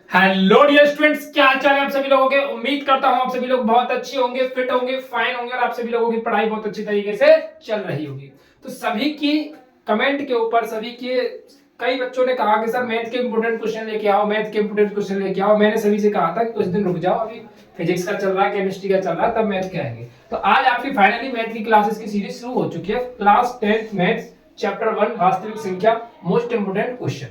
Hello dear students, क्या हाल चाल है आप सभी लोगों के। उम्मीद करता हूं आप सभी लोग बहुत अच्छे होंगे, फिट होंगे, फाइन होंगे और आप सभी लोगों की पढ़ाई बहुत अच्छी तरीके से चल रही होगी। तो सभी की कमेंट के ऊपर सभी के कई बच्चों ने कहा कि सर मैथ के इंपोर्टेंट क्वेश्चन लेके आओ, मैथ के इंपोर्टेंट क्वेश्चन लेके आओ। मैंने सभी से कहा था कि कुछ दिन रुक जाओ, अभी फिजिक्स का चल रहा है, केमिस्ट्री का चल रहा है, तब मैथ के आएंगे। तो आज आपकी फाइनली मैथ की क्लासेस की सीरीज शुरू हो चुकी है। क्लास 10th मैथ्स चैप्टर 1 वास्तविक संख्या मोस्ट इंपोर्टेंट क्वेश्चन।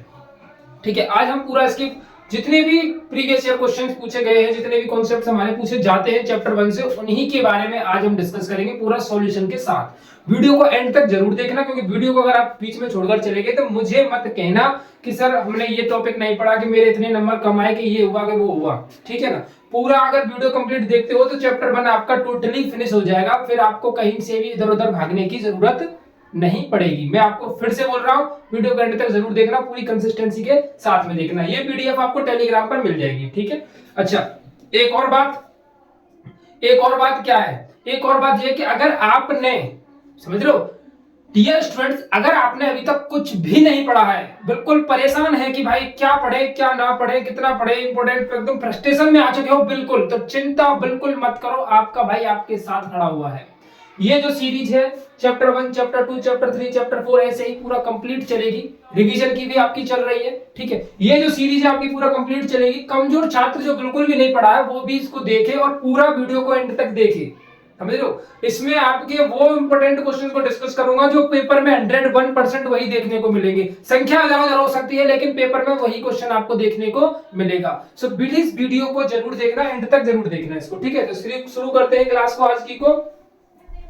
ठीक है, आज हम पूरा इसके जितने भी प्रीवियस ईयर क्वेश्चंस पूछे गए हैं, जितने भी कॉन्सेप्ट्स हमारे पूछे जाते हैं चैप्टर 1 से, उन्हीं के बारे में आज हम डिस्कस करेंगे पूरा सॉल्यूशन के साथ। वीडियो को एंड तक जरूर देखना, क्योंकि वीडियो को अगर आप बीच में छोड़कर चले गए तो मुझे मत कहना कि सर हमने ये टॉपिक नहीं पढ़ा, कि मेरे इतने नंबर कम आए, कि ये हुआ कि वो हुआ। ठीक है ना, पूरा अगर वीडियो कंप्लीट देखते हो तो चैप्टर 1 आपका टोटली फिनिश हो जाएगा, फिर आपको कहीं से भी इधर उधर भागने की जरूरत नहीं पड़ेगी। मैं आपको फिर से बोल रहा हूं, वीडियो के एंड तक जरूर देखना, पूरी कंसिस्टेंसी के साथ में देखना। ये पीडीएफ आपको टेलीग्राम पर मिल जाएगी। ठीक है, अच्छा एक और बात क्या है, एक और बात ये कि अगर आपने, समझ लो डियर स्टूडेंट्स, अगर आपने अभी तक कुछ भी नहीं पढ़ा है, बिल्कुल परेशान है कि भाई क्या पढ़े क्या ना पढ़े, कितना पढ़े, इंपोर्टेंट, एकदम फ्रस्ट्रेशन में आ चुके हो बिल्कुल, तो चिंता बिल्कुल मत करो, आपका भाई आपके साथ खड़ा हुआ है। ये जो सीरीज है चैप्टर 1, चैप्टर 2, चैप्टर 3, चैप्टर 4 ऐसे ही पूरा कंप्लीट चलेगी। रिवीजन की भी आपकी चल रही है। ठीक है, ये जो सीरीज है आपकी पूरा कंप्लीट चलेगी। कमजोर छात्र जो बिल्कुल भी नहीं पढ़ा है वो भी इसको देखे और पूरा वीडियो को एंड तक देखे, समझ लो। इसमें आपके वो इंपोर्टेंट क्वेश्चन को डिस्कस करूंगा जो पेपर में 101% वही देखने को मिलेंगे। संख्या इधर उधर हो सकती है लेकिन पेपर में वही क्वेश्चन आपको देखने को मिलेगा। सो प्लीज वीडियो को जरूर देखना, एंड तक जरूर देखना इसको। ठीक है, तो शुरू करते हैं क्लास को आज की को।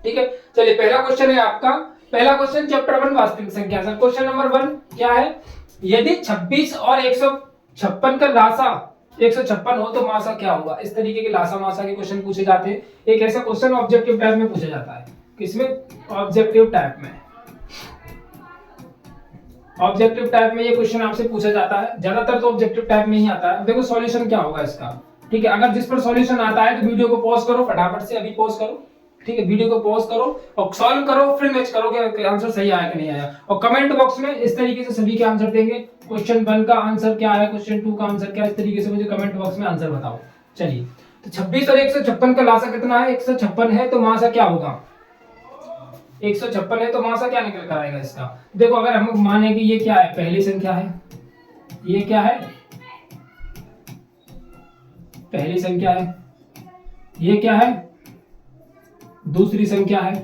ठीक है, चलिए पहला क्वेश्चन है आपका, पहला क्वेश्चन चैप्टर 1 वास्तविक संख्या से। क्वेश्चन नंबर 1 क्या है, यदि 26 और 156 का लासा 156 हो तो मासा क्या होगा। इस तरीके के लासा मासा के क्वेश्चन पूछे जाते हैं। एक ऐसा क्वेश्चन ऑब्जेक्टिव टाइप में पूछा जाता है। किसमें? ऑब्जेक्टिव टाइप में। ऑब्जेक्टिव टाइप में ये क्वेश्चन आपसे पूछा जाता है, ज्यादातर तो ऑब्जेक्टिव टाइप में ही आता है। देखो सॉल्यूशन क्या होगा इसका। ठीक है, अगर जिस पर सॉल्यूशन आता है तो वीडियो को पॉज करो फटाफट से, अभी पॉज करो। ठीक है, वीडियो को पॉज करो और सॉल्व करो, फिर मैच करो कि आंसर सही आया कि नहीं आया। और कमेंट बॉक्स में इस तरीके से सभी के आंसर देंगे। क्वेश्चन 1 का आंसर क्या है, क्वेश्चन 2 का आंसर क्या है, इस तरीके से मुझे कमेंट बॉक्स में आंसर बताओ। चलिए, तो 26 और 156 का लासा कितना है? 156 है तो मासा क्या होगा? 156 है तो मासा क्या निकल कर आएगा इसका? देखो अगर हम माने कि ये क्या है, पहली संख्या है, ये क्या है, पहली संख्या है, ये क्या है, दूसरी संख्या है।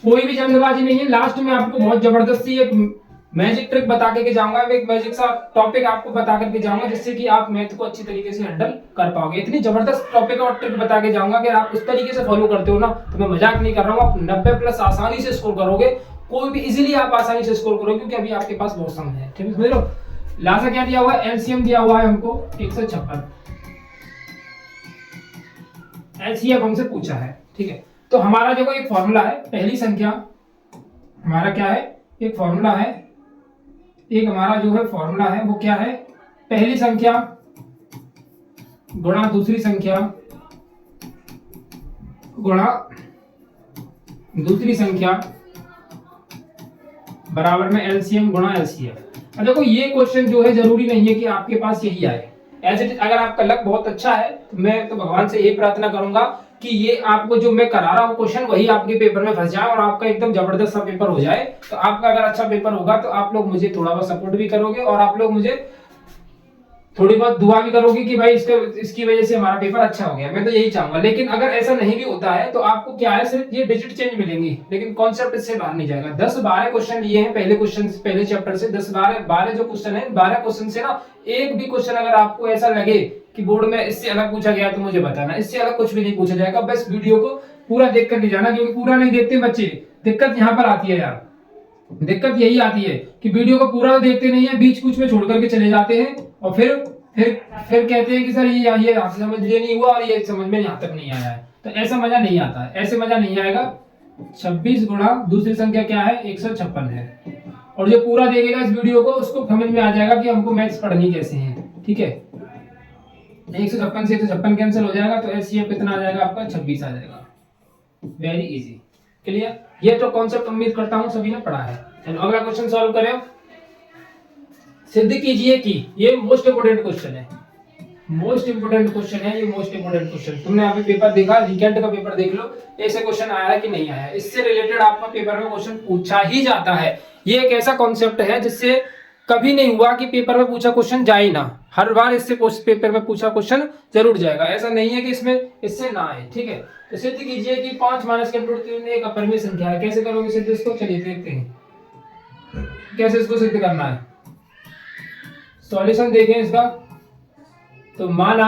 कोई भी जल्दबाजी नहीं है, लास्ट में आपको बहुत जबरदस्ती एक मैजिक ट्रिक बता के जाऊंगा, एक मैजिक सा टॉपिक आपको बता करके जाऊंगा जिससे कि आप मैथ को अच्छी तरीके से हैंडल कर पाओगे। इतनी जबरदस्त टॉपिक और ट्रिक बता के जाऊंगा कि आप उस तरीके से फॉलो करते हो ना, तो मैं मजाक नहीं कर रहा हूँ, आप 90+ आसानी से स्कोर करोगे। कोई भी इजीली आप आसानी से स्कोर करोगे, क्योंकि अभी आपके पास बहुत समय है। ठीक है, समझ लो। लासा क्या दिया हुआ है? एलसीएम दिया हुआ है हमको 156, एलसीएम हमसे पूछा है। ठीक है, तो हमारा जो एक फॉर्मूला है, पहली संख्या हमारा क्या है, एक फॉर्मूला है, एक हमारा जो है फॉर्मूला है वो क्या है, पहली संख्या गुणा दूसरी संख्या गुणा दूसरी संख्या बराबर में एलसीएम गुणा एलसीएम। देखो ये क्वेश्चन जो है जरूरी नहीं है कि आपके पास यही आए। एज इट इज, अगर आपका लक बहुत अच्छा है तो मैं तो भगवान से यही प्रार्थना करूंगा कि ये आपको जो मैं करा रहा हूँ क्वेश्चन वही आपके पेपर में फंस जाए और आपका एकदम जबरदस्त सा पेपर हो जाए। तो आपका अगर अच्छा पेपर होगा तो आप लोग मुझे थोड़ा बहुत सपोर्ट भी करोगे और आप लोग मुझे थोड़ी बहुत दुआ भी करोगे कि भाई इसकी वजह से हमारा पेपर अच्छा हो गया। मैं तो यही चाहूंगा। लेकिन अगर ऐसा नहीं भी होता है तो आपको क्या है, सिर्फ ये डिजिट चेंज मिलेंगी, लेकिन कॉन्सेप्ट इससे बाहर नहीं जाएगा। 10-12 क्वेश्चन लिए हैं पहले चैप्टर से। 10-12 जो क्वेश्चन है, 12 क्वेश्चन से ना एक भी क्वेश्चन अगर आपको ऐसा लगे कि बोर्ड में इससे अलग पूछा गया तो मुझे बताना। इससे अलग कुछ भी नहीं पूछा जाएगा, बस वीडियो को पूरा देख करके जाना, क्योंकि पूरा नहीं देखते बच्चे। दिक्कत यहाँ पर आती है यार, दिक्कत यही आती है कि वीडियो को पूरा देखते नहीं है, बीच कुछ में छोड़ करके चले जाते हैं और फिर कहते हैं कि सर ये आपसे समझ नहीं हुआ और ये समझ में यहाँ तक नहीं आया है। तो ऐसा मजा नहीं आता है, ऐसे मजा नहीं आएगा। 26 गुणा दूसरी संख्या क्या है, 156 है। और जो पूरा देखेगा इस वीडियो को उसको समझ में आ जाएगा कि हमको मैथ्स पढ़नी कैसे है। ठीक है, 156 से 156 कैंसिल हो जाएगा तो एलसीएम कितना आ जाएगा आपका, 26 आ जाएगा। Very easy, clear. ये तो कॉन्सेप्ट उम्मीद करता हूं सभी ने पढ़ा है। चलो अगला क्वेश्चन सॉल्व करें। सिद्ध कीजिए कि, ये मोस्ट इंपोर्टेंट क्वेश्चन है, मोस्ट इंपोर्टेंट क्वेश्चन है ये, मोस्ट इंपोर्टेंट क्वेश्चन। तुमने अभी पेपर देखा, वीकेंड का पेपर देख लो, ऐसे क्वेश्चन आया है कि नहीं आया है। इससे रिलेटेड आपका पेपर में क्वेश्चन पूछा ही जाता है। ये एक ऐसा कॉन्सेप्ट है जिससे कभी नहीं हुआ कि पेपर में पूछा क्वेश्चन जाए ना, हर बार इससे पेपर में पूछा क्वेश्चन जरूर जाएगा। ऐसा नहीं है कि इसमें इससे ना आए, ठीक है। तो सिद्ध कीजिए कि 5 माइनस के रूट 3 एक अपरिमेय संख्या है। कैसे करोगे सिद्ध इसको, चलिए देखते हैं कैसे इसको सिद्ध करना है। सॉल्यूशन देखें इसका। तो माना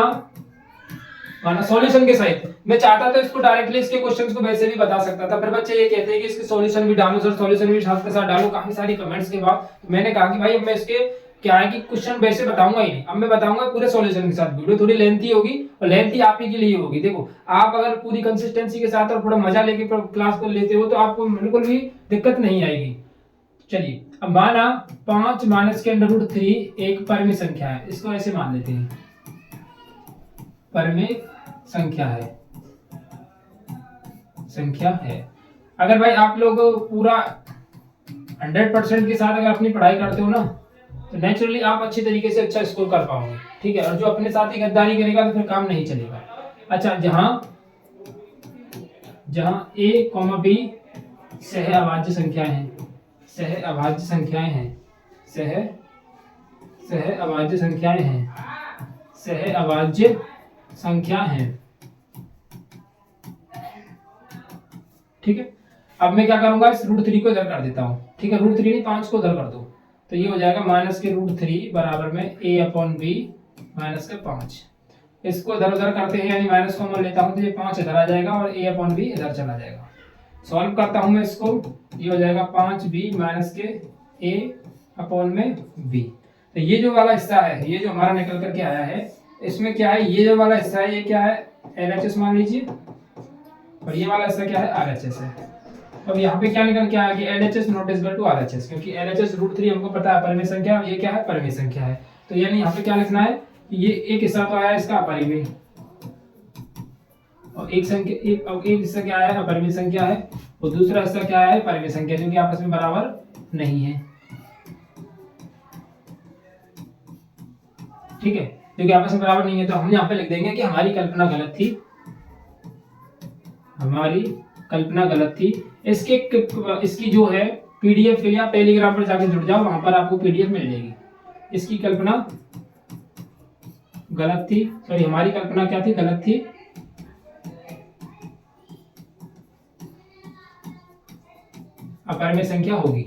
सॉल्यूशन के सहित मैं चाहता था इसको डायरेक्टली इसके क्वेश्चंस को वैसे भी बता सकता था, पर बच्चे ये कहते हैं कि इसके सॉल्यूशन भी डालो सर, सॉल्यूशन भी साथ के साथ डालो। काफी सारी कमेंट्स के बाद मैंने कहा कि भाई अब मैं इसके क्या है कि क्वेश्चन वैसे बताऊंगा ही नहीं, अब मैं बताऊंगा पूरे सॉल्यूशन के साथ। वीडियो थोड़ी लेंथी होगी और लेंथी आप ही के लिए होगी। देखो आप अगर पूरी कंसिस्टेंसी के साथ और थोड़ा मजा लेके क्लास को लेते हो तो आपको बिल्कुल भी दिक्कत नहीं आएगी। चलिए अब माना 5 माइनस के अंडर रूट 3 एक परिमेय संख्या है, इसको ऐसे मान लेते हैं परिमेय संख्या है। अगर भाई आप लोग पूरा 100% के साथ अगर अपनी पढ़ाई करते हो ना तो नेचुरली आप अच्छी तरीके से अच्छा स्कोर कर पाओगे, ठीक है। और जो अपने साथ ही गद्दारी करेगा तो फिर काम नहीं चलेगा। अच्छा, जहां a, b सह अभाज्य संख्याएं हैं, सह अभाज्य संख्याएं हैं, ठीक है। अब मैं क्या करूंगा, इस रूट 3 को इधर कर देता हूं, ठीक है। रूट 3 नहीं 5 को इधर कर दो, तो ये हो जाएगा माइनस के रूट 3 बराबर में a/b माइनस के 5। इसको इधर उधर करते हैं, यानी माइनस कॉमन लेता हूं तो ये 5 इधर आ जाएगा और a/b इधर चला जाएगा। सॉल्व करता हूं मैं इसको, ये हो जाएगा 5b माइनस के a/b। तो ये जो वाला हिस्सा है, ये जो हमारा निकल करके आया है, इसमें क्या है, ये जो वाला हिस्सा है ये क्या है, LHS मान लीजिए, और ये वाला हिस्सा क्या है, RHS है। अब यहाँ पे क्या निकल के आया कि LHS not equal to RHS, क्योंकि LHS रूट 3 हमको पता है परिमेय संख्या, और ये क्या है, परिमेय संख्या है। तो यानी यहाँ पे क्या लिखना है, ये एक हिस्सा तो आया इसका अपरिमेय, और एक हिस्सा क्या आया, अपरिमेय संख्या है, और दूसरा हिस्सा क्या है, परिमेय संख्या, जो कि आपस में बराबर नहीं है, ठीक है। क्योंकि आपस में बराबर नहीं है तो हम यहाँ पे लिख देंगे कि हमारी कल्पना गलत थी। इसकी जो है पीडीएफ के लिए आप टेलीग्राम पर जाके जुड़ जाओ, वहां पर आपको पीडीएफ मिल जाएगी। इसकी कल्पना गलत थी, सॉरी हमारी कल्पना क्या थी, गलत थी। अपरिमेय संख्या होगी,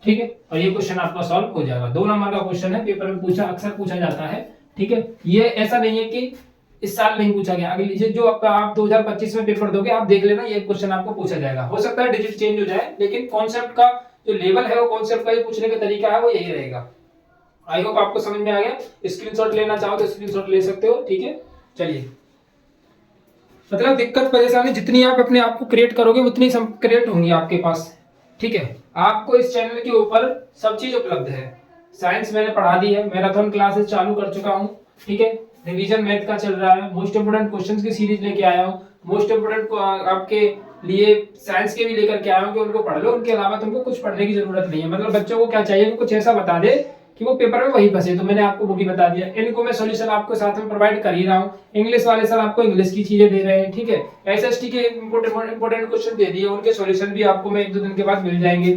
ठीक है। और ये क्वेश्चन आपका सॉल्व हो जाएगा। 2 नंबर का क्वेश्चन है, पेपर में अक्सर पूछा जाता है, ठीक है। ये ऐसा नहीं है कि इस साल नहीं पूछा गया, अगले जो आप 2025 में पेपर दोगे आप देख लेना, ये क्वेश्चन आपको पूछा जाएगा। हो सकता है डिजिट चेंज हो जाए, लेकिन कॉन्सेप्ट का जो लेवल है, वो कॉन्सेप्ट का जो पूछने का तरीका है वो यही रहेगा। आई होप आपको समझ में आ गया। स्क्रीनशॉट लेना चाहो तो स्क्रीनशॉट ले सकते हो, ठीक है। चलिए, मतलब दिक्कत परेशानी जितनी आप अपने आप को क्रिएट करोगे उतनी क्रिएट होंगी आपके पास, ठीक है। आपको इस चैनल के ऊपर सब चीज उपलब्ध है। साइंस मैंने पढ़ा दी है, मैराथन क्लासेस चालू कर चुका हूँ, ठीक है। रिवीजन मैथ का चल रहा है, मोस्ट इंपोर्टेंट क्वेश्चंस की सीरीज लेके आया हूँ। मोस्ट इंपोर्टेंट को आपके लिए साइंस के भी लेकर के आया हूँ कि उनको पढ़ लो, उनके अलावा तुमको कुछ पढ़ने की जरूरत नहीं है। मतलब बच्चों को क्या चाहिए कि कुछ ऐसा बता दे कि वो पेपर में वही फंसे, तो मैंने आपको वो भी बता दिया। इनको मैं सॉल्यूशन आपको साथ में प्रोवाइड कर ही रहा हूँ। इंग्लिश वाले सर आपको इंग्लिश की चीजें दे रहे हैं, ठीक है। एसएसटी के इंपोर्टेंट क्वेश्चन दे दिए, उनके सॉल्यूशन भी आपको मैं 1-2 दिन के बाद मिल जाएंगे,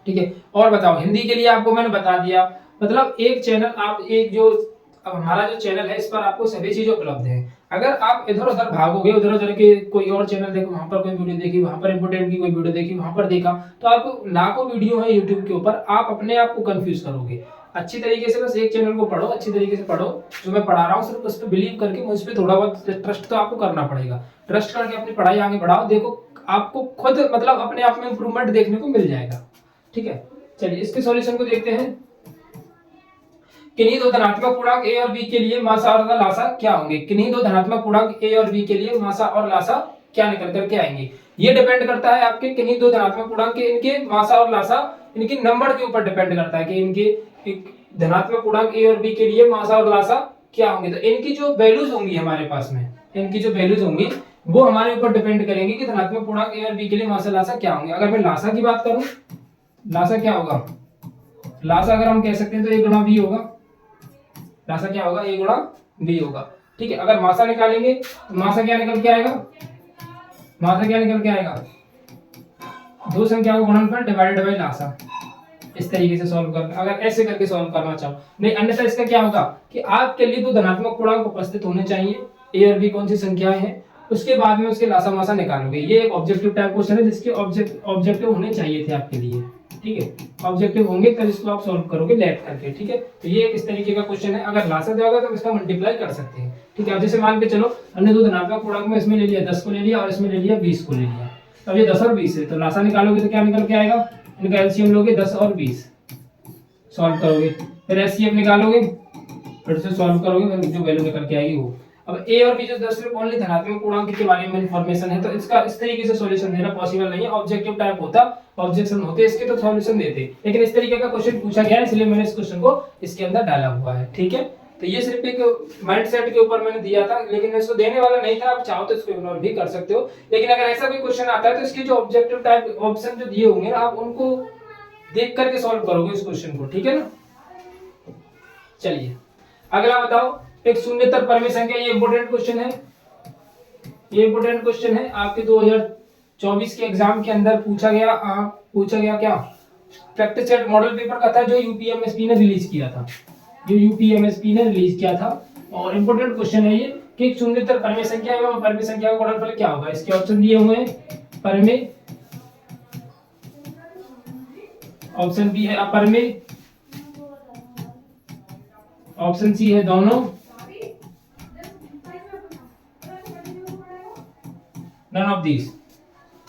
ठीक है। और बताओ, हिंदी के लिए आपको मैंने बता दिया। मतलब एक चैनल, आप एक जो अब हमारा जो चैनल है, इस पर आपको सभी चीजें उपलब्ध है। अगर आप इधर उधर भागोगे, उधर उधर के कोई और चैनल देखो, वहां पर कोई वीडियो देखी, वहां पर इंपोर्टेंट की कोई वीडियो देखी, वहां पर देखा, तो आपको लाखों वीडियो है यूट्यूब के ऊपर, आप अपने आप को कंफ्यूज करोगे। अच्छी तरीके से बस एक चैनल को पढ़ो, अच्छी तरीके से पढ़ो, जो मैं पढ़ा रहा हूँ सिर्फ उस पर बिलीव करके मुझ पर थोड़ा बहुत ट्रस्ट तो आपको करना पड़ेगा। ट्रस्ट करके अपनी पढ़ाई आगे बढ़ाओ, देखो आपको खुद मतलब अपने आप में इंप्रूवमेंट देखने को मिल जाएगा, ठीक है। चलिए इसके सॉल्यूशन को देखते हैं। किन्हीं दो धनात्मक पूर्णांक a और b के लिए मासा और लासा क्या होंगे। किन्हीं दो धनात्मक पूर्णांक a और b के लिए मासा और लासा क्या निकल करके आएंगे। ये डिपेंड करता है आपके किन्हीं दो धनात्मक पूर्णांक के इनके मासा और लासा इनके नंबर के ऊपर डिपेंड करता है कि इनके धनात्मक पूर्णांक a और b के लिए मासा और लासा क्या होंगे, तो इनकी जो वैल्यूज होंगी हमारे पास में, इनकी जो वैल्यूज होंगी वो हमारे ऊपर डिपेंड करेंगे कि धनात्मक पूर्णांक ए और बी के लिए मासा लासा क्या होंगे। अगर मैं लासा की बात करूं, लासा क्या होगा, लासा अगर हम कह सकते हैं तो ए गुणा बी होगा, लासा क्या होगा, ए गुणा बी होगा। ठीक है, अगर मासा निकालेंगे तो मासा क्या निकल के आएगा, मासा क्या निकल के आएगा, दो संख्याओं का गुणनफल डिवाइडेड बाय लासा। इस तरीके से सॉल्व करना, अगर ऐसे करके सॉल्व करना चाहो, नहीं अन्यथा इसका क्या होगा कि आपके लिए तो धनात्मक पूर्णांक उपस्थित होने चाहिए, ए और बी कौन सी संख्याएं हैं, उसके बाद में उसके लासा मासा निकालोगे। ये एक ऑब्जेक्टिव टाइप क्वेश्चन है जिसके ऑब्जेक्टिव होने चाहिए थे आपके लिए। ठीक है, ऑब्जेक्टिव होंगे तब इसको आप सॉल्व करोगे लेट करके। ठीक है, तो ये इस तरीके का क्वेश्चन है। अगर लासा जाओगे तो इसका मल्टीप्लाई कर सकते हैं। ठीक है, अब जैसे मान के चलो हमने दो धनात्मक पूर्णांक में इसमें ले लिया 10 को ले लिया और इसमें ले लिया 20 को ले लिया। अब ये 10 और 20 है, तो लासा निकालोगे तो क्या निकल के आएगा, इनका एलसीएम लोगे 10 और 20, सॉल्व करोगे, फिर एचसीएफ निकालोगे, फिर से सॉल्व करोगे, फिर जो वैल्यू निकल के आएगी वो। अब ए और बी जो 10 सिर्फ ओनली धनात्मक पूर्णांक के बारे में इंफॉर्मेशन है, तो इसका इस तरीके से सॉल्यूशन देना पॉसिबल नहीं है। ऑब्जेक्टिव टाइप होता, ऑब्जेक्शन होते इसके तो सॉल्यूशन देते, लेकिन इस तरीके का क्वेश्चन पूछा गया है इसलिए मैंने इस क्वेश्चन को इसके अंदर डाला हुआ है। ठीक है, तो ये सिर्फ एक माइंडसेट के ऊपर मैंने दिया था, लेकिन मैं इसको देने वाला नहीं था। आप चाहो तो इसको इग्नोर भी कर सकते हो, लेकिन अगर ऐसा कोई क्वेश्चन आता है तो इसके जो ऑब्जेक्टिव टाइप ऑप्शन जो दिए होंगे ना, आप उनको देख करके सॉल्व करोगे इस क्वेश्चन को। ठीक है ना, चलिए अगला बताओ, एक शून्यतर परिमेय संख्या, ये इंपोर्टेंट क्वेश्चन है, ये इंपोर्टेंट क्वेश्चन है आपके 2024 के एग्जाम के अंदर पूछा गया क्या, प्रैक्टिस सेट मॉडल पेपर का था जो यूपीएमएसपी ने रिलीज किया था, जो यूपीएमएसपी ने रिलीज किया था। और इंपोर्टेंट क्वेश्चन है ये कि एक शून्यतर परिमेय संख्या एवं परिमेय संख्या का गुणनफल क्या होगा। इसके ऑप्शन दिए हुए हैं, परिमेय, ऑप्शन बी है अपरिमेय, ऑप्शन सी है दोनों, नन ऑफ दीज।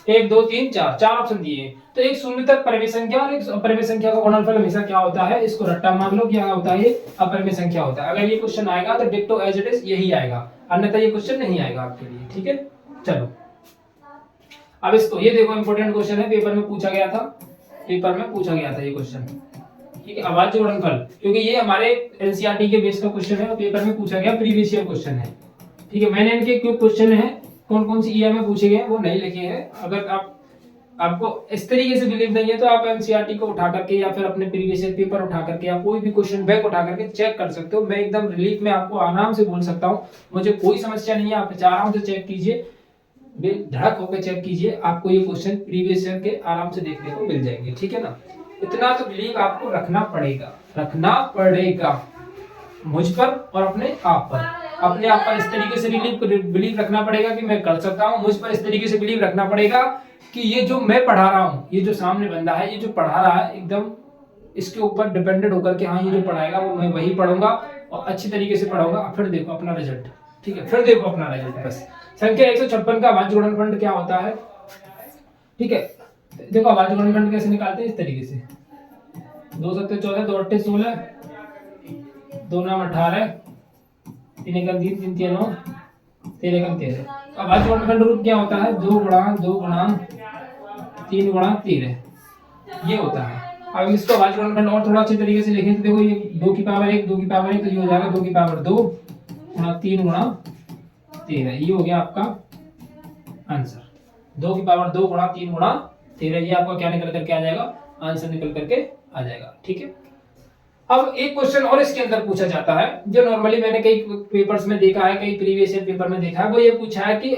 1 2 3 4 चार ऑप्शन दिए हैं। तो एक शून्यतर परिमेय संख्या और एक अपरिमेय संख्या का गुणनफल हमेशा क्या होता है, इसको रट्टा मान लो क्या होता है, ये अपरिमेय संख्या होता है। अगर ये क्वेश्चन आएगा तो डिक्टो एज इट इज यही आएगा, अन्यथा ये क्वेश्चन नहीं आएगा आपके लिए। ठीक है, चलो अब इसको ये देखो, इंपोर्टेंट क्वेश्चन है, पेपर में पूछा गया था, पेपर में पूछा गया था ये क्वेश्चन। ठीक है, अभाज्य गुणनफल, क्योंकि ये हमारे एनसीईआरटी के बेस का क्वेश्चन है और पेपर में पूछा गया, प्रीवियस ईयर क्वेश्चन है। ठीक है, मैंने इनके क्यों क्वेश्चन है कौन कौन सी ईयर में पूछे गए वो नहीं लिखे हैं। अगर आपको इस तरीके से बिलीव नहीं है तो आप एनसीईआरटी को उठा करके या फिर अपने प्रीवियस ईयर पेपर उठा करके या कोई भी क्वेश्चन बैंक उठा करके चेक कर सकते हो। मैं एकदम रिलीफ में आपको आराम से बोल सकता हूँ, मुझे कोई समस्या नहीं है। आप आराम से चेक कीजिए, धड़क होकर चेक कीजिए, आपको ये क्वेश्चन प्रीवियस ईयर के आराम से देखने को मिल जाएंगे। ठीक है ना, इतना तो बिलीव आपको रखना पड़ेगा मुझ पर और अपने आप पर। अपने आप पर इस तरीके से बिलीव रखना पड़ेगा कि मैं कर सकता हूँ, मुझ पर इस तरीके से बिलीव रखना पड़ेगा कि ये जो मैं पढ़ा रहा हूँ, ये जो सामने बंदा है, ये जो पढ़ा रहा है, एकदम इसके ऊपर डिपेंडेंट होकर के हाँ ये जो पढ़ाएगा वो मैं वही पढ़ूंगा और अच्छी तरीके से पढ़ाऊंगा। फिर देखो अपना रिजल्ट। ठीक है, फिर देखो अपना रिजल्ट। बस संख्या 156 का अभाज्य गुणनफल क्या होता है। ठीक है, देखो अभाज्य गुणनफल कैसे निकालते हैं, इस तरीके से 2 7 14 2 8 16 2 9 18 3 1 3 3 3 9 13 1 13। अभाज्य गुणनफल रूप क्या होता है, 2 गुणा 2 गुणा 3 गुणा 13 ये होता है। अब इसको अभाज्य गुणनफल और थोड़ा अच्छे तरीके से लिखें तो देखो ये 2 की पावर 1 2 की पावर 1 तो ये हो जाएगा 2 की पावर 2 गुणा 3 गुणा 13, ये हो गया आपका आंसर। 2 की पावर 2 गुणा 3 गुणा 13, ये आपका क्या निकल करके आ जाएगा, आंसर निकल करके आ जाएगा। ठीक है, अब एक क्वेश्चन और इसके अंदर पूछा जाता है जो नॉर्मली मैंने कई पेपर्स में देखा है, कई प्रीवियस ईयर पेपर में देखा है, वो ये पूछा है कि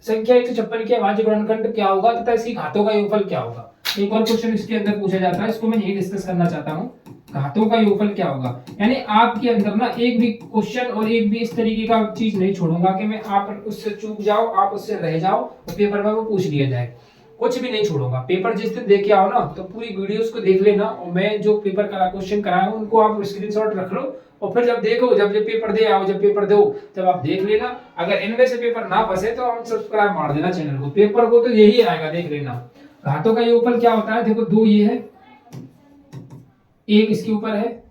संख्या 156 की अभाज्य गुणनखंड क्या होगा तथा इसकी घातों का योगफल क्या होगा। एक और क्वेश्चन इसके अंदर पूछा जाता है, इसको मैं यही डिस्कस करना चाहता हूँ, घातों का योगफल क्या होगा। यानी आपके अंदर ना एक भी क्वेश्चन और एक भी इस तरीके का चीज नहीं छोड़ूंगा कि मैं आप उससे चूक जाओ, आप उससे रह जाओ और पेपर में वो पूछ लिया जाए, कुछ भी नहीं छोड़ूंगा। पेपर जिस दिन देख के आओ ना तो पूरी वीडियोस को देख लेना और मैं जो पेपर का क्वेश्चन कराया हूं उनको आप स्क्रीनशॉट रख लो और फिर जब देखो, जब पेपर दे आओ, जब पेपर दो तब आप देख लेना। अगर इनमें से पेपर ना फंसे तो अनसब्सक्राइब मार देना चैनल को, पेपर को तो यही आएगा, देख लेना। घातों का योगफल क्या होता है, देखो 2 ये है, 1 इसके ऊपर है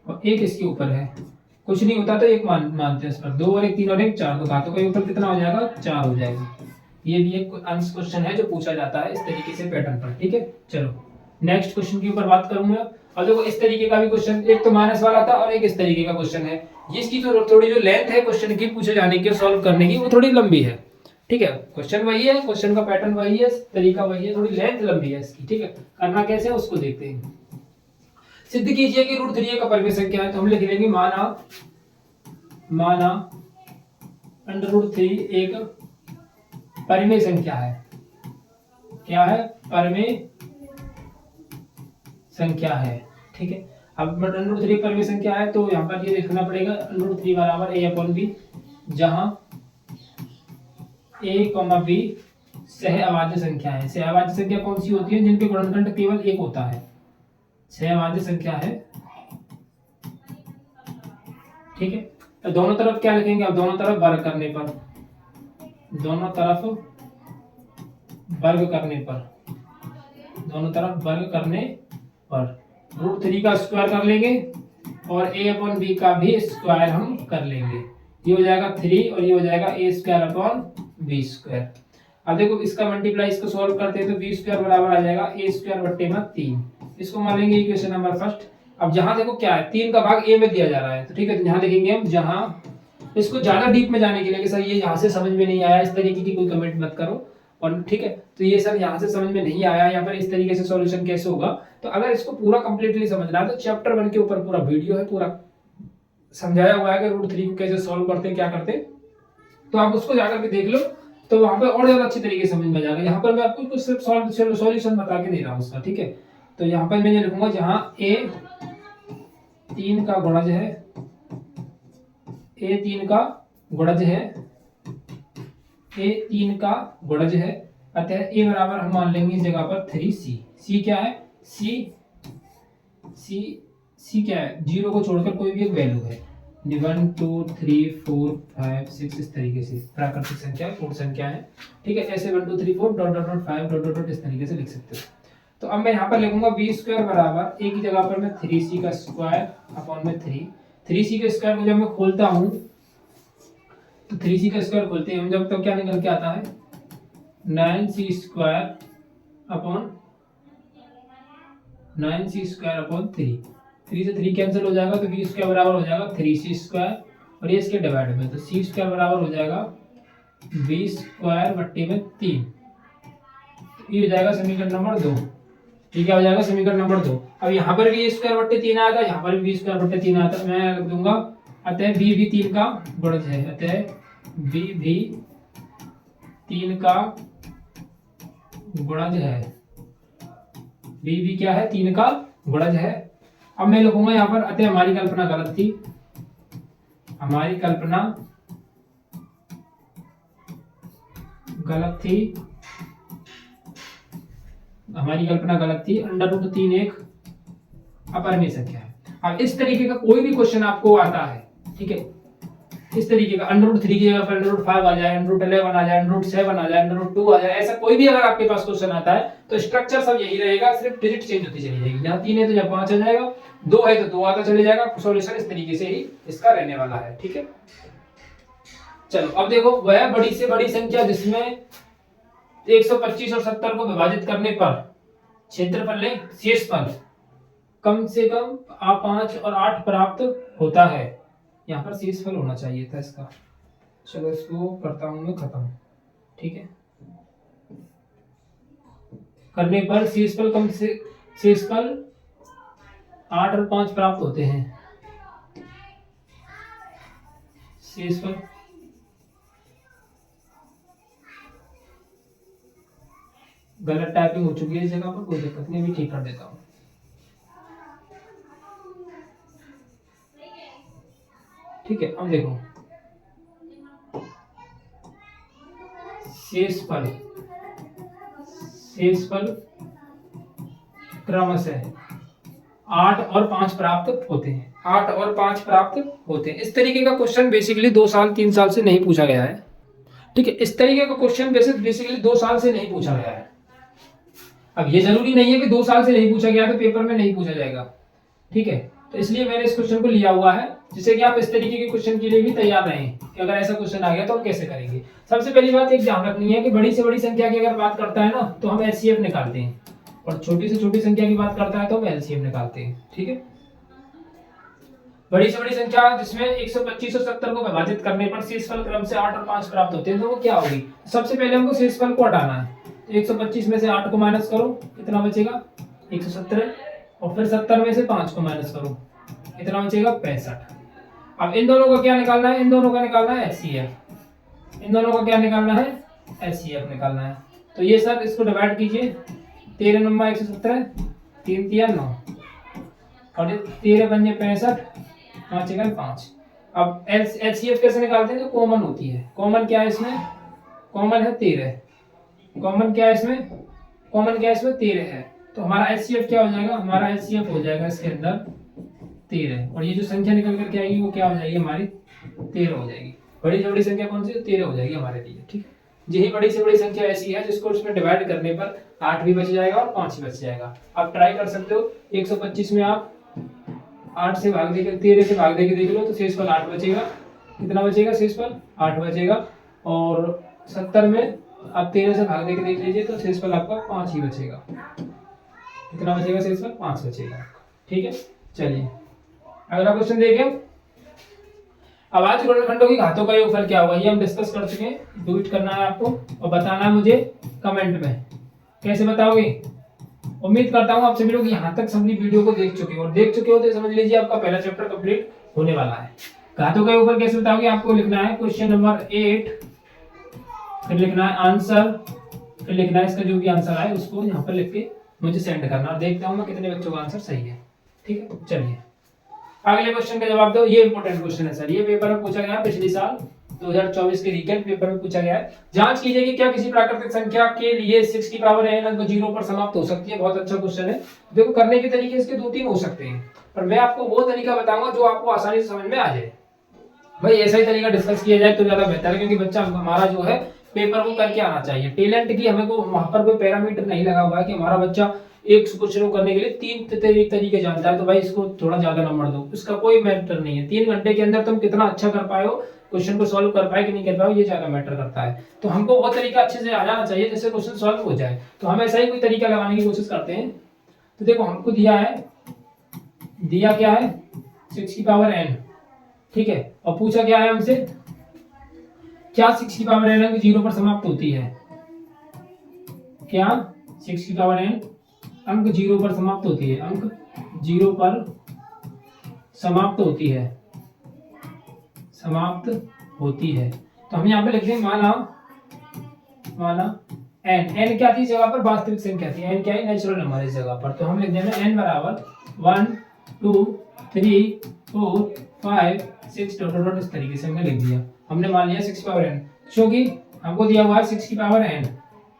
और 1 इसके ऊपर है, कुछ नहीं होता तो 1 मानते हैं इस पर, 2 और 1 3 और 1 4, तो घातों का योगफल कितना हो जाएगा, 4 हो जाएगा। ये भी एक आंसर क्वेश्चन है जो पूछा जाता है इस तरीके से पैटर्न पर। ठीक है, चलो नेक्स्ट क्वेश्चन के ऊपर बात करूंगा। और देखो इस तरीके का भी क्वेश्चन, एक तो माइनस वाला था और एक इस तरीके का क्वेश्चन है। इसकी तो थोड़ी जो लेंथ है क्वेश्चन की पूछे जाने की, सॉल्व करने की, वो थोड़ी लंबी है। ठीक है, क्वेश्चन वही है, क्वेश्चन का पैटर्न वही है, तरीका वही है, थोड़ी लेंथ लंबी है इसकी। ठीक है, करना कैसे है उसको देखते हैं। सिद्ध कीजिए कि √3 एक अपरिमेय संख्या है। तो हम लिख लेंगे माना √3 एक परिमेय संख्या है। क्या है? परिमेय संख्या है। ठीक है, अब √3 परिमेय संख्या है तो यहाँ पर ये देखना पड़ेगा √3 बराबर a/b, जहां a, b सहअभाज्य संख्या है। सहअभाज्य संख्या कौन सी होती है? जिनके गुणनखंड केवल एक होता है, सहअभाज्य संख्या है। ठीक है, तो दोनों तरफ क्या लिखेंगे? अब दोनों तरफ वर्ग करने पर, दोनों तरफ वर्ग करने पर, दोनों तरफ वर्ग करने पर √3 का स्क्वायर कर लेंगे और a/b का भी स्क्वायर हम कर लेंगे। ये हो जाएगा 3 और ये हो जाएगा a²/b²। अब देखो इसका मल्टीप्लाई, इसको सॉल्व करते हैं तो b² बराबर आ जाएगा a²/3। इसको मान लेंगे इक्वेशन नंबर फर्स्ट। अब जहां देखो क्या है, 3 का भाग a में दिया जा रहा है, तो ठीक है, तो यहां लिखेंगे हम जहां। इसको ज्यादा डीप में जाने के लिए कि सर ये यहाँ से समझ में नहीं आया, इस तरीके की कोई कमेंट मत करो। और ठीक है, तो ये सर यहाँ से समझ में नहीं आया या फिर इस तरीके से सॉल्यूशन कैसे होगा, तो अगर इसको पूरा कंप्लीटली समझना है तो चैप्टर 1 के ऊपर पूरा वीडियो है, पूरा समझाया हुआ है कि √3 को कैसे सॉल्व करते हैं, क्या करते हैं, तो आप उसको जाकर के देख लो, तो वहां पर और ज्यादा अच्छी तरीके से समझ में आ जाएगा। यहाँ पर मैं आपको कुछ सिर्फ सॉल्यूशन बता के दे रहा हूँ उसका। ठीक है, तो यहाँ पर मैं ये लिखूंगा जहां a3 का गुणज है, a3 का गुणज है, a3 का गुणज है, अतः a बराबर हम मान लेंगे इस जगह पर 3c। c क्या है? c क्या है? 0 को छोड़कर कोई भी एक वैल्यू है। 1 2 3 4 5 6 इस तरीके से प्राकृतिक संख्या, पूर्ण संख्या है। ठीक है, ऐसे 1 2 3 4 dot dot dot 5 dot dot dot इस तरीके से लिख सकते हो। तो अब मैं यहाँ पर लिखूंगा b² बराबर a की जगह पर मैं 3c का स्क्वायर अपॉन में 3c के स्क्वायर को जब मैं खोलता हूँ तो 3c का स्क्वायर खोलते हैं हम जब, तो क्या निकल के आता है? 9c² upon 3। 3 से 3 कैंसिल हो जाएगा तो b² बराबर हो जाएगा 3c² और ये इसके डिवाइड में, तो c² बराबर हो जाएगा b²/3। ये हो जाएगा समीकरण नंबर 2। ठीक है, हो जाएगा समीकरण नंबर 2। अब यहाँ पर भी a²/3 आया था, यहाँ पर भी b²/3 आया था, मैं लिख दूंगा अतः b भी 3 का गुणज है, अतः b भी 3 का गुणज है। b भी क्या है? 3 का गुणज है। अब मैं लिखूंगा यहाँ पर अतः हमारी कल्पना गलत थी, हमारी कल्पना गलत थी, हमारी कल्पना गलत थी। √3 एक अपरिमेय संख्या है। अब इस तरीके का कोई भी क्वेश्चन आपको आता है, ठीक है, इस तरीके का √3 की जगह पर √5 आ जाए, √11 आ जाए, √7 आ जाए, √2 आ जाए, ऐसा कोई भी अगर आपके पास क्वेश्चन आता है तो स्ट्रक्चर सब यही रहेगा, सिर्फ डिजिट चेंज होती चली जाएगी। यहाँ 3 है तो यहाँ 5 आ जाएगा, 2 है तो 2 आता चले जाएगा। सॉल्यूशन इस तरीके से ही इसका रहने वाला है। ठीक है, चलो अब देखो, वह बड़ी से बड़ी संख्या जिसमें 125 और 70 को विभाजित करने पर क्षेत्रफल ले शेषफल कम से कम 5 और 8 प्राप्त होता है। यहाँ पर शेषफल होना चाहिए था इसका। चलो इसको करता हूं मैं खत्म। ठीक है, करने पर शेषफल कम से शेषफल 8 और 5 प्राप्त होते हैं। शेषफल गलत टाइपिंग हो चुकी है इस जगह पर, कोई दिक्कत नहीं, भी ठीक कर देता हूं। ठीक है, अब देखो शेषफल क्रमशः 8 और 5 प्राप्त होते हैं, 8 और 5 प्राप्त होते हैं। इस तरीके का क्वेश्चन बेसिकली 2 साल 3 साल से नहीं पूछा गया है। ठीक है, इस तरीके का क्वेश्चन बेसिकली 2 साल से नहीं पूछा गया है। अब ये जरूरी नहीं है कि 2 साल से नहीं पूछा गया तो पेपर में नहीं पूछा जाएगा। ठीक है, तो इसलिए मैंने इस क्वेश्चन को लिया हुआ है, जिससे कि आप इस तरीके के क्वेश्चन के लिए भी तैयार रहें कि अगर ऐसा क्वेश्चन आ गया तो हम कैसे करेंगे। सबसे पहली बात एक ध्यान रखनी है कि बड़ी से बड़ी संख्या की अगर बात करता है ना तो हम HCF निकालते हैं। और छोटी से छोटी संख्या की बात करता है तो हम एलसीएम निकालते हैं। ठीक है, बड़ी से बड़ी संख्या जिसमें 125 और 70 को विभाजित करने पर शेषफल क्रम से 8 और 5 प्राप्त होते हैं तो वो क्या होगी? सबसे पहले हमको शेषफल को हटाना है, तो 125 में से 8 को माइनस करो, कितना बचेगा? 117, और फिर 70 में से 5 को माइनस करो, कितना बचेगा? 65। अब इन दोनों का क्या निकालना है? इन दोनों का निकालना है एचसीएफ। इन दोनों का क्या निकालना है? एचसीएफ निकालना है। तो ये सर इसको डिवाइड कीजिए, 13 नंबर 117, 3 तिया 9, और 13 पंजे 65, 5 एकड़ 5। अब एचसीएफ कैसे निकालते हैं? जो कॉमन होती है, कॉमन क्या है इसमें? कॉमन है 13। कॉमन क्या है इसमें? कॉमन क्या है इसमें? 13 है। तो हमारा एचसीएफ क्या हो जाएगा? हमारा एचसीएफ हो जाएगा इसके अंदर 13, और ये जो संख्या निकल करके आएगी वो क्या हो जाएगी? हमारी 13 हो जाएगी। बड़ी से बड़ी संख्या कौन सी? 13 हो जाएगी हमारे लिए। ठीक, यही बड़ी से बड़ी संख्या ऐसी है जिसको उसमें डिवाइड करने पर 8 भी बच जाएगा और 5 भी बच जाएगा। आप ट्राई कर सकते हो, 125 में आप 8 से भाग देकर 13 से भाग देकर देख लो तो शेषफल 8 बचेगा। कितना बचेगा? शेषफल 8 बचेगा। और 70 में आप 13 से भाग देकर देख लीजिए तो शेषफल आपका 5 ही बचेगा। कितना बचेगा? शेषफल 5 बचेगा। ठीक है, चलिए अगला क्वेश्चन देखें। अभाज्य गुणनखंडों की घातों का योगफल क्या होगा? ये हम डिस्कस कर चुके हैं। डू इट करना है आपको और बताना है मुझे कमेंट में। कैसे बताओगे? उम्मीद करता हूँ आप सभी लोग यहाँ तक सभी वीडियो को देख चुके हो, और देख चुके हो तो समझ लीजिए आपका पहला चैप्टर कंप्लीट होने वाला है। घातों का योगफल कैसे बताओगे? आपको लिखना है क्वेश्चन नंबर 8, फिर लिखना है आंसर, फिर लिखना है इसका जो भी आंसर आए उसको यहाँ पर लिख के मुझे सेंड करना, और देखता हूँ मैं कितने बच्चों का आंसर सही है। ठीक है, चलिए अगले क्वेश्चन का जवाब दो। ये इंपॉर्टेंट क्वेश्चन है सर, ये पेपर में पूछा गया पिछले साल 2024 के रिकैप पेपर में पूछा गया है। जांच कीजिए कि क्या किसी प्राकृतिक संख्या के लिए 6 की पावर n अंक 0 पर समाप्त हो सकती है। बहुत अच्छा क्वेश्चन है। देखो करने के तरीके इसके 2-3 हो सकते हैं, पर मैं आपको वो तरीका बताऊंगा जो आपको आसानी से समझ में आ जाए। भाई ऐसा ही तरीका डिस्कस किया जाए तो ज्यादा बेहतर है, क्योंकि बच्चा हमारा जो है पेपर को करके आना चाहिए। टैलेंट की हमें को वहां पर कोई पैरामीटर नहीं लगा हुआ है कि हमारा बच्चा एक क्वेश्चन करने के लिए 3 तरीके जानता है तो भाई इसको थोड़ा ज्यादा नंबर दो, इसका कोई मैटर नहीं है। 3 घंटे के अंदर तुम कितना अच्छा कर पाए हो, क्वेश्चन को सॉल्व कर पाए कि नहीं कर पाए, ये ज्यादा मैटर करता है। तो हमको वो तरीका अच्छे से आ जाना चाहिए जिससे क्वेश्चन सॉल्व हो जाए। तो हम ऐसा ही कोई तरीका लगाने की कोशिश करते हैं। तो देखो हमको दिया क्या है 6 की पावर n, ठीक है, और पूछा क्या है हमसे, क्या 6 की पावर n अंक 0 पर समाप्त होती है? क्या 6 की पावर n अंक 0 पर समाप्त होती है? अंक 0 पर समाप्त होती है, समाप्त होती है। तो हम यहाँ पे लिख देंगे माना n क्या थी जगह पर? वास्तविक संख्या थी। n क्या है? नेचुरल नंबर इस जगह पर। तो हम लिख देंगे n बराबर 1 2 3 4 5 6 डॉट इस तरीके से हमने लिख दिया। हमने मान लिया 6 की पावर n, क्योंकि हमको दिया हुआ है 6 की पावर n,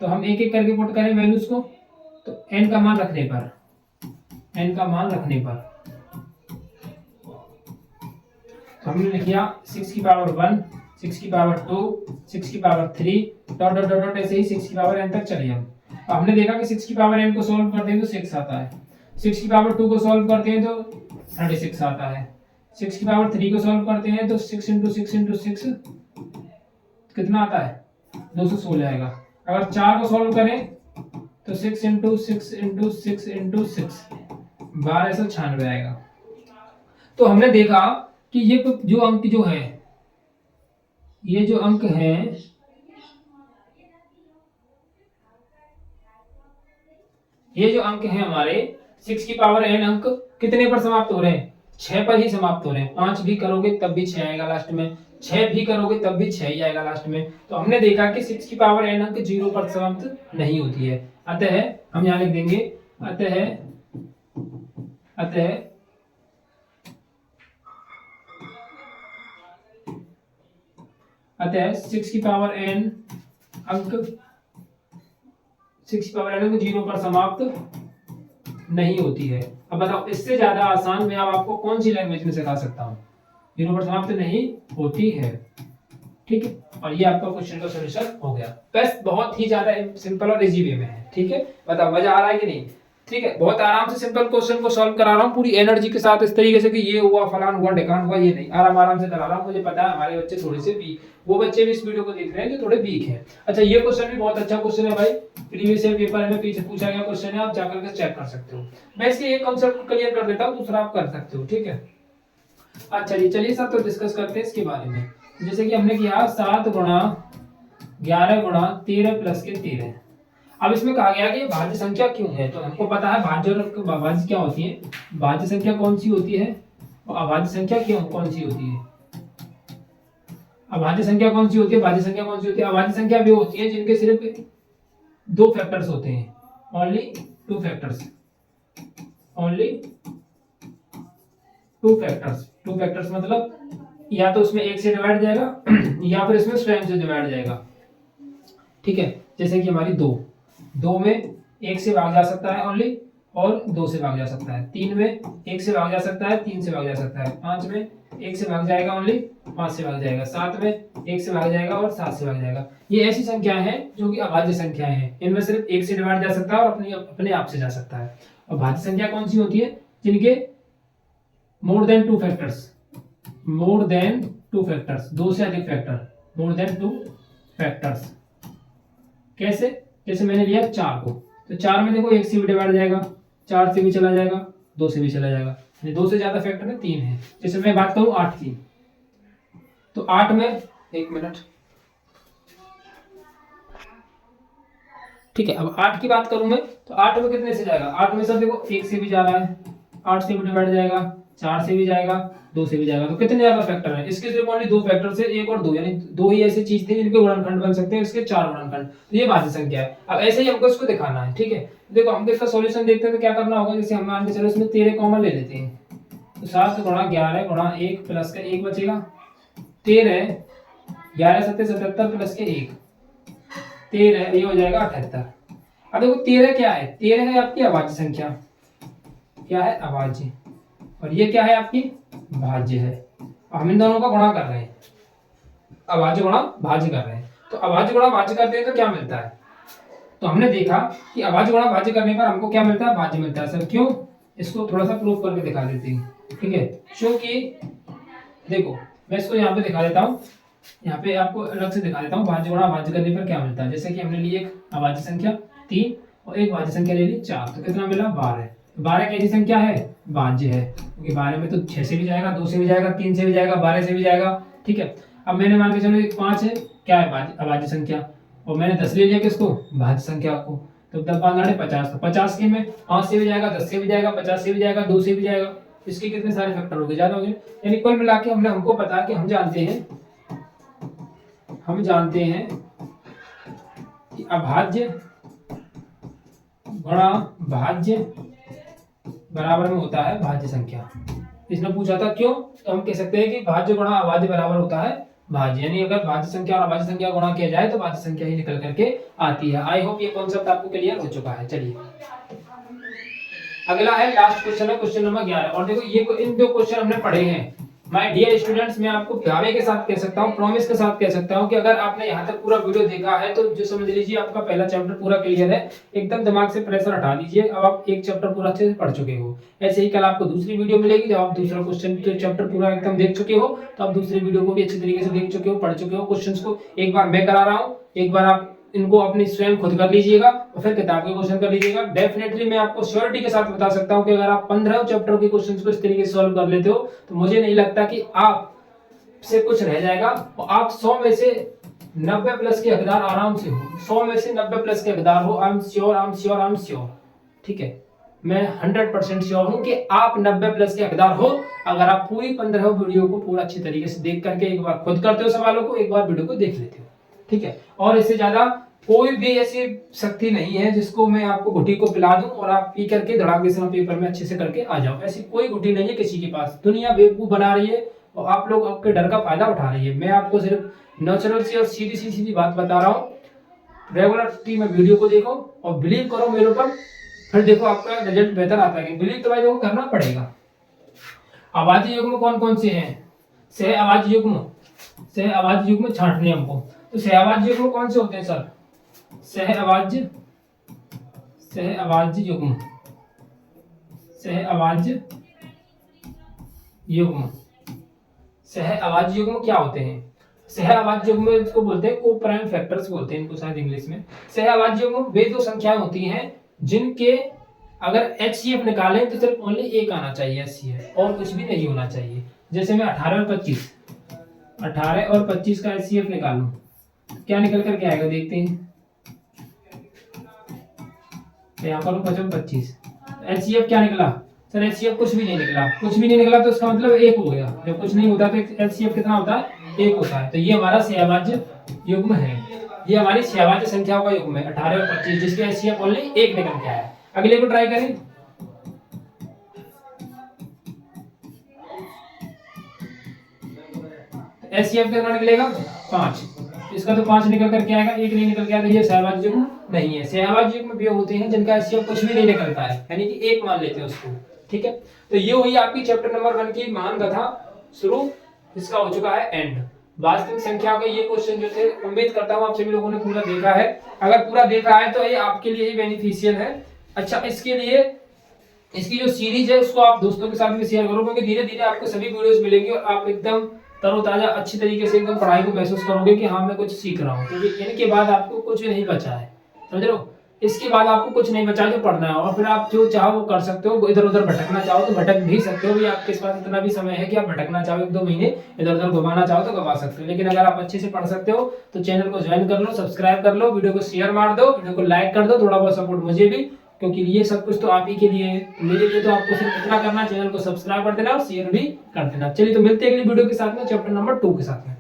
तो हम एक एक करके पुट करें वैल्यूज को। तो n का मान रखने पर तो हमने लिख दिया 6 की पावर 1, 6 की पावर 2, 6 की पावर 3 डॉट डॉट डॉट ऐसे ही 6 की पावर n तक चलिए हम। अब हमने देखा कि 6 की पावर n को सॉल्व करते हैं तो 6 आता है, 6 की पावर 2 को सॉल्व करते हैं तो 36 आता है, 6 की पावर 3 को सॉल्व करते हैं तो 6 into 6 into 6 कितना आता है? 216 आएगा। अगर 4 को सॉल्व करें तो 6 into 6 into 6 into 6 1296 आएगा। तो हमने देखा कि ये जो अंक जो है, ये जो अंक है, ये जो अंक है हमारे 6 की पावर n अंक कितने पर समाप्त हो रहे हैं? 6 पर ही समाप्त हो रहे हैं। 5 भी करोगे तब भी 6 आएगा लास्ट में, 6 भी करोगे तब भी 6 ही आएगा लास्ट में। तो हमने देखा कि 6 की पावर n अंक 0 पर समाप्त नहीं होती है। अतः हम यहाँ लिख देंगे अतः 6 की पावर n अंक 0 पर समाप्त नहीं होती है। अब बताओ इससे ज्यादा आसान मैं अब आपको कौन सी लैंग्वेज में सिखा सकता हूँ? 0 पर समाप्त नहीं होती है। ठीक है, और ये आपका क्वेश्चन का सॉल्यूशन हो गया। बस बहुत ही ज्यादा सिंपल और इजी वे में है। ठीक है, बताओ मजा आ रहा है कि नहीं? ठीक है, बहुत आराम से सिंपल क्वेश्चन को सॉल्व करा रहा हूँ पूरी एनर्जी के साथ, इस तरीके से कि ये हुआ फलान हुआ ढिकान हुआ, ये नहीं, आराम आराम से करा रहा हूँ। मुझे पता है हमारे बच्चे थोड़े से वीक, वो बच्चे भी इस वीडियो को देख रहे हैं जो थोड़े वीक हैं। अच्छा, ये क्वेश्चन भी बहुत अच्छा क्वेश्चन है भाई, प्रीवियस ईयर पेपर में पीछे पूछा गया क्वेश्चन है, आप जाकर के चेक कर सकते हो। मैं इसके एक कांसेप्ट क्लियर कर देता हूँ, दूसरा आप कर सकते हो, ठीक है। अच्छा जी, चलिए सर तो डिस्कस करते हैं इसके बारे में। जैसे कि हमने किया 7 गुणा 11 गुणा 13 प्लस के 13। अब इसमें कहा गया कि भाज्य संख्या क्यों है, तो हमको पता है भाज्य और अभाज्य क्या होती है, भाज्य संख्या कौन सी होती है और अभाज्य संख्या क्यों कौन सी होती है। अभाज्य संख्या कौन सी होती है, भाज्य संख्या कौन सी होती है। अभाज्य संख्या भी होती है जिनके सिर्फ 2 फैक्टर्स होते हैं, only 2 factors, only 2 factors. 2 factors मतलब या तो उसमें 1 से डिवाइड जाएगा या फिर इसमें स्वयं से डिवाइड जाएगा, ठीक है। जैसे कि हमारी 2 में 1 से भाग जा सकता है ओनली और 2 से भाग जा सकता है। 3 में 1 से भाग जा सकता है, 3 से भाग जा सकता है। 5 में 1 से भाग जाएगा ओनली, 5 से भाग जाएगा। 7 में 1 से भाग जाएगा और 7 से भाग जाएगा। ये ऐसी संख्याएं हैं जो कि अभाज्य संख्याएं हैं, इनमें सिर्फ 1 से डिवाइड जा सकता है और अपने आप से जा सकता है। और भाज्य संख्या कौन सी होती है, जिनके more than 2 factors, more than 2 factors, 2 से अधिक फैक्टर, मोर देन 2 फैक्टर्स। कैसे, जैसे मैंने लिया 4 को, तो 4 में देखो 1 से भी डिवाइड जाएगा, 4 से भी चला जाएगा, 2 से भी चला जाएगा, 2 से ज्यादा फैक्टर है 3 है। जैसे मैं बात करूं 8 की, तो 8 में 1 मिनट, ठीक है। अब 8 की बात करूं मैं, तो 8 में कितने से जाएगा, 8 में सब देखो 1 से भी जा रहा है, 8 से भी डिवाइड जाएगा, 4 से भी जाएगा, 2 से भी जाएगा। तो कितने ज्यादा फैक्टर है, इसके सिर्फ ओनली 2 फैक्टर से 1 और 2, यानी 2 ही ऐसी चीज थी जिनके गुणनखंड बन सकते हैं, इसके 4 गुणनखंड। तो ये भाज्य संख्या है। अब ऐसे ही हमको इसको दिखाना है, ठीक है। देखो हम इसका सॉल्यूशन देखते हैं तो क्या करना होगा, जैसे हम मान के चलो इसमें 13 कॉमन ले लेते हैं, तो 7 गुणा 11 गुणा 1 प्लस का 1 बचेगा, 13 11 7 77 प्लस के 1 13, ये हो जाएगा 78। अब देखो 13 क्या है, 13 है आपकी अभाज्य संख्या, क्या है अभाज्य, और ये क्या है आपकी भाज्य है। हम इन दोनों का गुणा कर रहे हैं, अभाज्य गुणा भाज्य कर रहे हैं। तो अभाज्य गुणा भाज्य करते हैं तो क्या मिलता है, तो हमने देखा कि अभाज्य गुणा भाज्य करने पर हमको क्या मिलता है, भाज्य मिलता है। सर क्यों, इसको थोड़ा सा प्रूफ करके दिखा देते हैं, ठीक है। क्योंकि देखो मैं इसको यहाँ पे दिखा देता हूँ, यहाँ पे आपको अलग से दिखा देता हूँ भाज्य गुणा भाज्य करने पर क्या मिलता है। जैसे कि हमने ली एक अभाज्य संख्या 3 और एक भाज्य संख्या ले ली 4, तो कितना मिला 12। 12 कैसी संख्या है, भाज्य है, क्योंकि 12 में तो 6 से भी जाएगा, 2 से भी जाएगा, 3 से भी जाएगा, 12 से भी जाएगा, ठीक है। अब मैंने मान के चलो एक 5 है, क्या है अभाज्य संख्या, और मैंने 10 ले लिया किसको, भाज्य संख्या को, तो 10 5 50, तो 50 के में 5 से भी जाएगा, 10 से भी जाएगा, 50 से भी जाएगा, 2 से भी जाएगा, इसके कितने सारे फैक्टर हो गए, ज्यादा हो गए। यानी कुल मिला के हमको पता है कि हम जानते हैं कि अभाज्य गुणा भाज्य बराबर में होता है भाज्य संख्या। इसने पूछा था क्यों, तो हम कह सकते हैं कि भाज्य गुणा अभाज्य बराबर होता है भाज्य, यानी अगर भाज्य संख्या और अभाज्य संख्या गुणा किया जाए तो भाज्य संख्या ही निकल करके आती है। आई होप ये कॉन्सेप्ट आपको क्लियर हो चुका है। चलिए अगला है लास्ट क्वेश्चन है, क्वेश्चन नंबर 11। और देखो ये इन 2 क्वेश्चन हमने पढ़े हैं माय डियर स्टूडेंट्स, मैं आपको दावे के साथ कह सकता हूँ, प्रॉमिस के साथ कह सकता हूँ कि अगर आपने यहाँ तक पूरा वीडियो देखा है तो जो समझ लीजिए आपका पहला चैप्टर पूरा क्लियर है। एकदम दिमाग से प्रेशर हटा दीजिए, अब आप एक चैप्टर पूरा अच्छे से पढ़ चुके हो। ऐसे ही कल आपको दूसरी वीडियो मिलेगी जब आप दूसरा क्वेश्चन चैप्टर पूरा एकदम देख चुके हो, तो आप दूसरी वीडियो को भी अच्छी तरीके से देख चुके हो, पढ़ चुके हो। क्वेश्चन को एक बार मैं करा रहा हूँ, एक बार आप इनको अपनी स्वयं खुद कर लीजिएगा और फिर किताब के क्वेश्चन कर लीजिएगा। डेफिनेटली मैं आपको श्योरिटी के साथ बता सकता हूं कि अगर आप 15 चैप्टर के क्वेश्चंस को इस तरीके से सॉल्व कर लेते हो तो मुझे नहीं लगता कि आप से कुछ रह जाएगा और आप 100 में से 90 प्लस के हकदार आराम से हो, 100 में से 90 प्लस के हकदार हो। आई एम श्योर, ठीक है। मैं 100% श्योर हूं कि आप 90 प्लस के हकदार हो अगर आप पूरी 15 वीडियो को पूरा अच्छी तरीके से देख करके एक बार खुद करते हो सवालों को, एक बार वीडियो को देख लेते हो, ठीक है। और इससे ज्यादा कोई भी ऐसी शक्ति नहीं है जिसको मैं आपको घुटी को पिला दूं और आप पी करके धड़ाके से पेपर में अच्छे से करके आ जाओ। ऐसी कोई घुटी नहीं है किसी के पास। दुनिया बेवकूफ बना रही है और आप लोग आपके डर का फायदा उठा रही है। मैं आपको सिर्फ नेचुरल सी और सीधी बात बता रहा हूँ। रेगुलरली में वीडियो को देखो और बिलीव करो मेरे ऊपर, फिर देखो आपका रिजल्ट बेहतर आता है। बिलीव तो भाई देखो करना पड़ेगा। आवाजी युग्म कौन कौन से हैं, सह आवाजी युग्म छांटने हमको। तो सहअवाज्य युग्म कौन से होते हैं सर, सहअवाज्य युग्म, सह आवाज युग्म। सह आवाज युग्म क्या होते हैं? सह आवाज युग्म इसको बोलते हैं को-प्राइम फैक्टर्स बोलते हैं इनको शायद इंग्लिश में। सह आवाज युग्म वे दो संख्याएं होती हैं जिनके अगर HCF निकालें तो सिर्फ ओनली एक आना चाहिए HCF, और कुछ भी नहीं होना चाहिए। जैसे मैं 18 और 25 का HCF निकालूं, क्या निकल कर के आएगा देखते हैं। तो यहाँ पर 25 HCF क्या निकला सर? HCF कुछ भी नहीं निकला। कुछ भी नहीं निकला तो इसका मतलब एक हो गया। जब कुछ नहीं होता तो HCF कितना होता है? एक होता है। तो ये हमारा सहवाज्य युग्म है, ये हमारी सहवाज्य संख्याओं का युग्म है 18 और 25 जिसके HCF ओनली एक निकल के आया। अगले को ट्राई करें। HCF कितना निकलेगा? 5। इसका तो 5 निकल करके आएगा, एक नहीं निकल के आएगा। ये सहवाज्य युग्म नहीं है। सहवाज्य युग्म वे होते हैं जिनका HCF कुछ भी नहीं निकलता है, यानी कि एक मान लेते हैं उसको। ठीक है, तो ये हुई आपकी चैप्टर नंबर 1 की महान कथा शुरू। इसका हो चुका है एंड। वास्तविक संख्या के ये क्वेश्चन जो थे, उम्मीद करता हूँ आप सभी लोगों ने पूरा देखा है। अगर पूरा देखा है तो ये आपके लिए ही बेनिफिशियल है। अच्छा, इसके लिए इसकी जो सीरीज है उसको आप दोस्तों के साथ भी शेयर करो, क्योंकि धीरे धीरे आपको सभी वीडियोस मिलेंगे और आप एकदम तरोताजा अच्छी तरीके से एकदम पढ़ाई को महसूस करोगे कि हाँ मैं कुछ सीख रहा हूँ। क्योंकि इनके बाद आपको कुछ भी नहीं बचा है, समझ रहे हो? इसके बाद आपको कुछ नहीं बचा जो पढ़ना है, और फिर आप जो चाहो वो कर सकते हो। इधर उधर भटकना चाहो तो भटक भी सकते हो, भी आपके पास इतना भी समय है कि आप भटकना चाहो 1-2 महीने इधर उधर घुमाना चाहो तो घुमा सकते हो। लेकिन अगर आप अच्छे से पढ़ सकते हो तो चैनल को ज्वाइन कर लो, सब्सक्राइब कर लो, वीडियो को शेयर मार दो, वीडियो को लाइक कर दो, थोड़ा बहुत सपोर्ट मुझे भी, क्योंकि ये सब कुछ तो आप ही के लिए है। मेरे लिए तो आपको सिर्फ इतना करना है, चैनल को सब्सक्राइब कर देना और शेयर भी कर देना। चलिए तो मिलते हैं अगली वीडियो के साथ में, चैप्टर नंबर 2 के साथ में।